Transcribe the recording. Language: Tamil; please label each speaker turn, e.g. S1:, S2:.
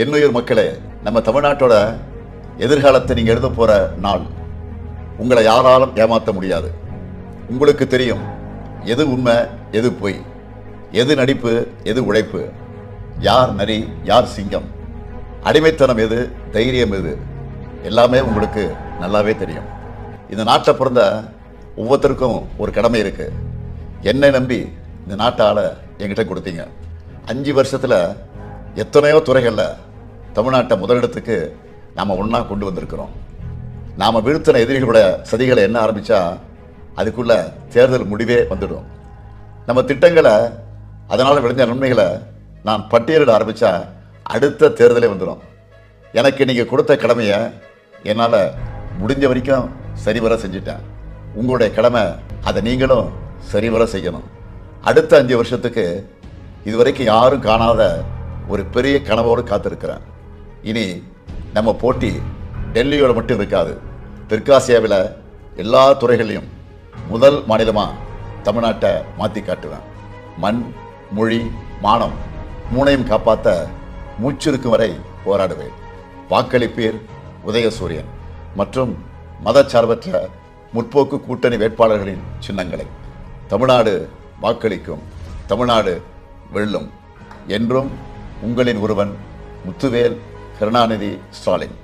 S1: என்னுயிர் மக்களே, நம்ம தமிழ்நாட்டோட எதிர்காலத்தை நீங்கள் எழுத போகிற நாள். உங்களை யாராலும் ஏமாற்ற முடியாது. உங்களுக்கு தெரியும் எது உண்மை, எது பொய், எது நடிப்பு, எது உழைப்பு, யார் நரி, யார் சிங்கம், அடிமைத்தனம் எது, தைரியம் எது, எல்லாமே உங்களுக்கு நல்லாவே தெரியும். இந்த நாட்டை பிறந்த ஒவ்வொருத்தருக்கும் ஒரு கடமை இருக்குது. என்னை நம்பி இந்த நாட்டால் என்கிட்ட கொடுத்தீங்க. 5 வருஷத்தில் எத்தனையோ துறைகளில் தமிழ்நாட்டை முதலிடத்துக்கு நாம் ஒன்றா கொண்டு வந்திருக்கிறோம். நாம் வீழ்த்தின எதிரிகளோட சதிகளை என்ன ஆரம்பித்தா அதுக்குள்ளே தேர்தல் முடிவே வந்துடும். நம்ம திட்டங்களை, அதனால் விளைஞ்ச நன்மைகளை நான் பட்டியலிட ஆரம்பித்தா அடுத்த தேர்தலே வந்துடும். எனக்கு நீங்கள் கொடுத்த கடமையை என்னால் முடிஞ்ச வரைக்கும் சரிவர செஞ்சுட்டேன். உங்களுடைய கடமை அதை நீங்களும் சரிவர செய்யணும். அடுத்த 5 வருஷத்துக்கு இதுவரைக்கும் யாரும் காணாத ஒரு பெரிய கனவோடு காத்திருக்கிறேன். இனி நம்ம போட்டி டெல்லியோட மட்டும் இருக்காது. தெற்காசியாவில் எல்லா துறைகளையும் முதல் மாநிலமாக தமிழ்நாட்டை மாற்றி காட்டுவேன். மண், மொழி, மானம் 3ஐயும் காப்பாற்ற மூச்சிருக்கும் வரை போராடுவேன். வாக்களிப்பீர் உதயசூரியன் மற்றும் மதச்சார்பற்ற முற்போக்கு கூட்டணி வேட்பாளர்களின் சின்னங்களை. தமிழ்நாடு வாக்களிக்கும், தமிழ்நாடு வெல்லும். என்றும் உங்களின் ஒருவன், முத்துவேல் கருணாநிதி ஸ்டாலின்.